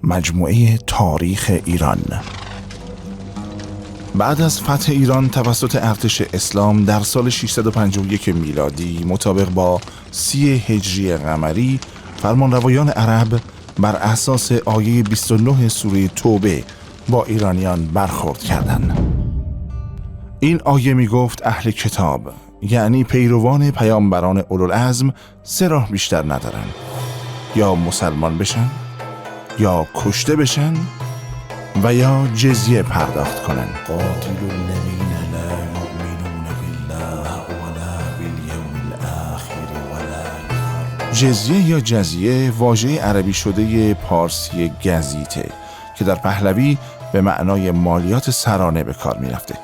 مجموعه تاریخ ایران. بعد از فتح ایران توسط ارتش اسلام در سال 651 میلادی مطابق با 30 هجری قمری، فرمانروایان عرب بر اساس آیه 29 سوره توبه با ایرانیان برخورد کردند. این آیه می گفت اهل کتاب، یعنی پیروان پیامبران اولوالعزم، سه راه بیشتر ندارن: یا مسلمان بشن، یا کشته بشن، و یا جزیه پرداخت کنن. قاتل الذین لا یؤمنون بالله ولا بالیوم الاخر ولا جزیه یا جزیه واژه عربی شده پارسی گزیته که در پهلوی به معنای مالیات سرانه به کار می رفته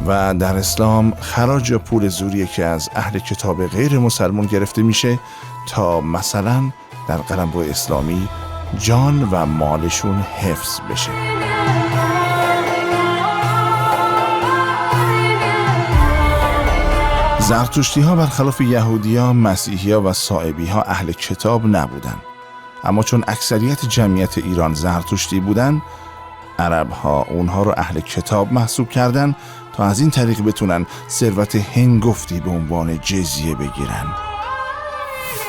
و در اسلام خراج یا پول زوریه که از اهل کتاب غیر مسلمان گرفته میشه تا مثلا در قلمرو اسلامی جان و مالشون حفظ بشه. زرتشتی ها برخلاف یهودی ها، مسیحی ها و صائبی ها اهل کتاب نبودن، اما چون اکثریت جمعیت ایران زرتشتی بودن، عرب ها اونها رو اهل کتاب محسوب کردن تا از این طریق بتونن ثروت هنگفتی به عنوان جزیه بگیرن.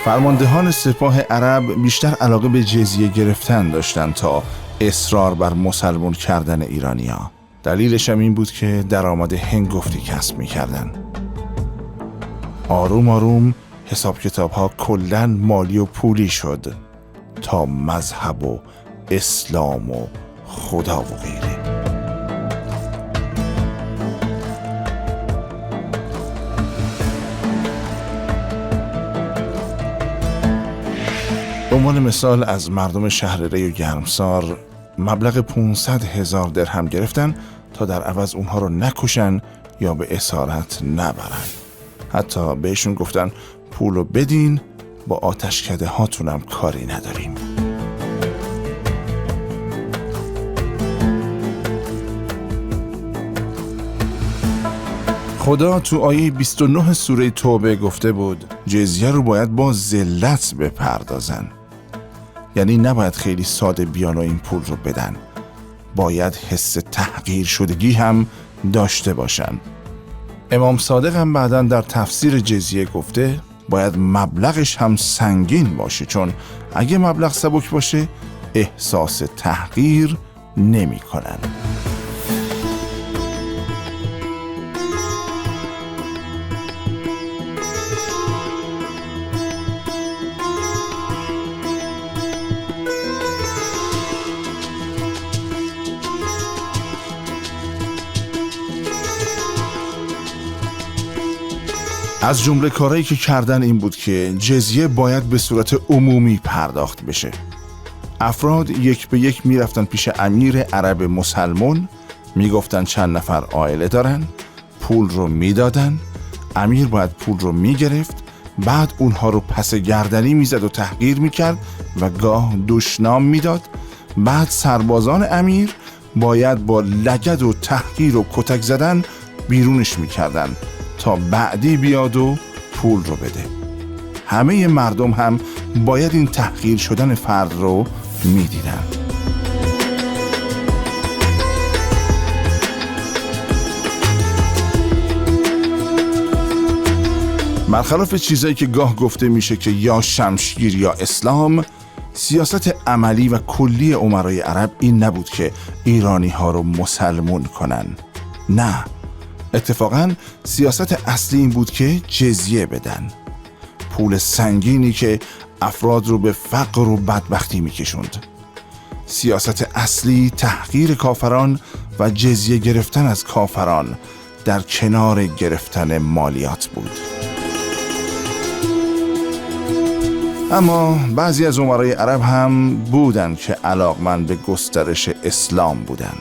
فرماندهان سپاه عرب بیشتر علاقه به جزیه گرفتن داشتن تا اصرار بر مسلمان کردن ایرانیا. دلیلش هم این بود که درآمد هنگفتی کسب می‌کردن. آروم آروم حساب کتاب ها کلن مالی و پولی شد تا مذهب و اسلام و خدا و غیره. به عنوان مثال از مردم شهر ری و گرمسار مبلغ 500,000 درهم گرفتن تا در عوض اونها رو نکشن یا به اسارت نبرن. حتی بهشون گفتن پولو بدین، با آتشکده هاتونم کاری نداریم. خدا تو آیه 29 سوره توبه گفته بود جزیه رو باید با ذلت بپردازن، یعنی نباید خیلی ساده بیان و این پول رو بدن، باید حس تحقیر شدگی هم داشته باشن. امام صادق هم بعداً در تفسیر جزیه گفته باید مبلغش هم سنگین باشه، چون اگه مبلغ سبک باشه احساس تحقیر نمی کنن. از جمله کارهایی که کردن این بود که جزیه باید به صورت عمومی پرداخت بشه. افراد یک به یک میرفتن پیش امیر عرب مسلمون، میگفتن چند نفر عائله دارن، پول رو میدادن، امیر باید پول رو میگرفت، بعد اونها رو پس گردنی میزد و تحقیر میکرد و گاه دشنام میداد. بعد سربازان امیر باید با لگد و تحقیر و کتک زدن بیرونش میکردن تا بعدی بیاد و پول رو بده. همه مردم هم باید این تحقیر شدن فرد رو میدیدن. برخلاف چیزایی که گاه گفته میشه که یا شمشیر یا اسلام، سیاست عملی و کلی امرای عرب این نبود که ایرانی ها رو مسلمون کنن. نه، اتفاقاً سیاست اصلی این بود که جزیه بدن، پول سنگینی که افراد رو به فقر و بدبختی میکشوند. سیاست اصلی تحقیر کافران و جزیه گرفتن از کافران در کنار گرفتن مالیات بود. اما بعضی از امرای عرب هم بودن که علاقمند به گسترش اسلام بودن،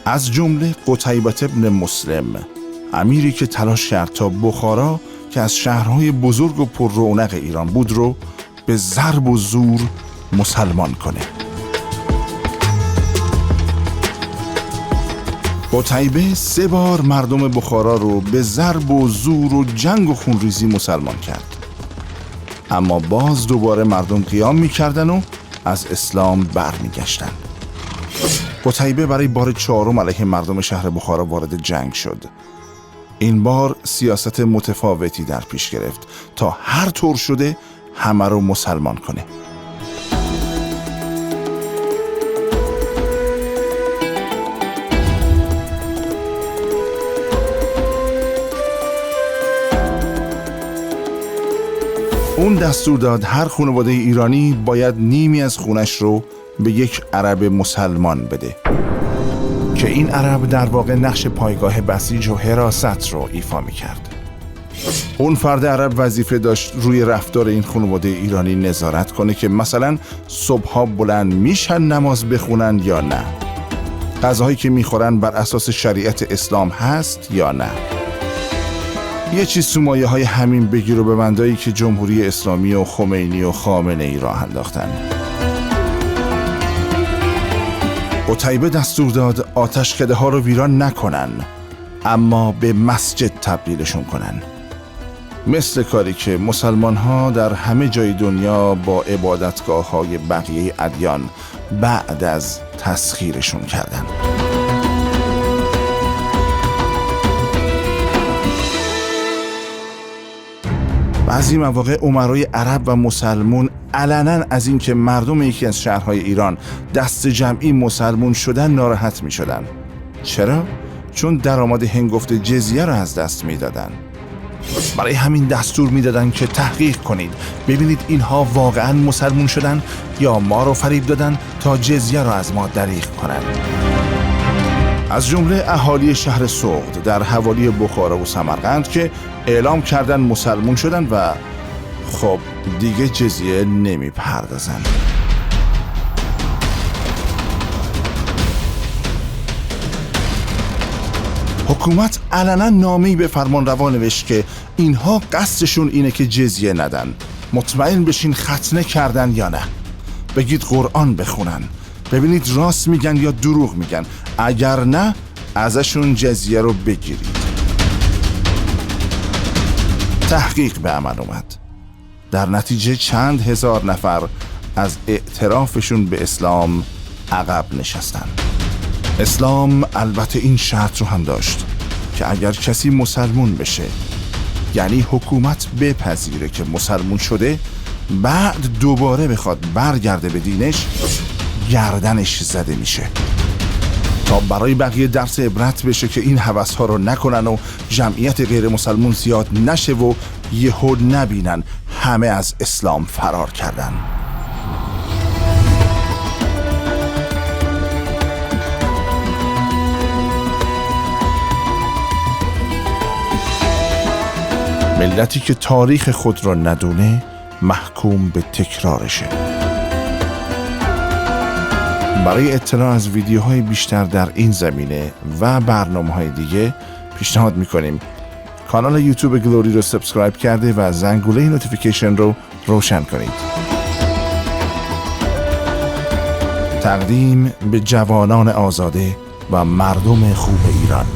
از جمله قتیبة ابن مسلم، امیری که تلاش کرد تا بخارا که از شهرهای بزرگ و پر رونق ایران بود رو به ضرب و زور مسلمان کنه. قتیبه 3 بار مردم بخارا رو به ضرب و زور و جنگ و خونریزی مسلمان کرد، اما باز دوباره مردم قیام می‌کردن و از اسلام برمیگشتند. قتیبه برای بار 4 علیه مردم شهر بخارا وارد جنگ شد. این بار سیاست متفاوتی در پیش گرفت تا هر طور شده همه رو مسلمان کنه. اون دستور داد هر خانواده ایرانی باید نیمی از خونش رو به یک عرب مسلمان بده که این عرب در واقع نقش پایگاه بسیج و حراست رو ایفا می‌کرد. اون فرد عرب وظیفه داشت روی رفتار این خانواده ایرانی نظارت کنه که مثلا صبح‌ها بلند میشن نماز بخونن یا نه، غذاهایی که میخورن بر اساس شریعت اسلام هست یا نه. یه چیز تو مایه های همین بگیر و ببندایی که جمهوری اسلامی و خمینی و خامنه ای راه انداختن. قتیبه دستور داد آتشکده ها رو ویران نکنن، اما به مسجد تبدیلشون کنن، مثل کاری که مسلمان ها در همه جای دنیا با عبادتگاه های بقیه ادیان بعد از تسخیرشون کردن. بعضی مواقع امرای عرب و مسلمون علنا از اینکه مردم یکی از شهرهای ایران دست جمعی مسلمون شدن ناراحت می شدن. چرا؟ چون درآمد هنگفت جزیه را از دست می دادن. برای همین دستور می دادن که تحقیق کنید، ببینید اینها واقعا مسلمون شدن یا ما رو فریب دادن تا جزیه را از ما دریغ کنند. از جمله اهالی شهر سغد در حوالی بخارا و سمرقند که اعلام کردن مسلمون شدن و خب دیگه جزیه نمی پردازن. حکومت علنا نامه‌ای به فرمانروا نوشت که اینها قصدشون اینه که جزیه ندن. مطمئن بشین ختنه کردن یا نه. بگید قرآن بخونن، ببینید راست میگن یا دروغ میگن، اگر نه ازشون جزیه رو بگیرید. تحقیق به عمل اومد. در نتیجه چند هزار نفر از اعترافشون به اسلام عقب نشستن. اسلام البته این شرط رو هم داشت که اگر کسی مسلمون بشه، یعنی حکومت بپذیره که مسلمون شده، بعد دوباره بخواد برگرده به دینش، گردنش زده میشه تا برای بقیه درس عبرت بشه که این هوس‌ها رو نکنن و جمعیت غیر مسلمون زیاد نشه و یهو نبینن همه از اسلام فرار کردن. ملتی که تاریخ خود را ندونه محکوم به تکرارشه. برای اطلاع از ویدیوهای بیشتر در این زمینه و برنامه‌های دیگه پیشنهاد می‌کنیم کانال یوتیوب گلوری رو سابسکرایب کرده و زنگوله نوتیفیکیشن رو روشن کنید. تقدیم به جوانان آزاده و مردم خوب ایران.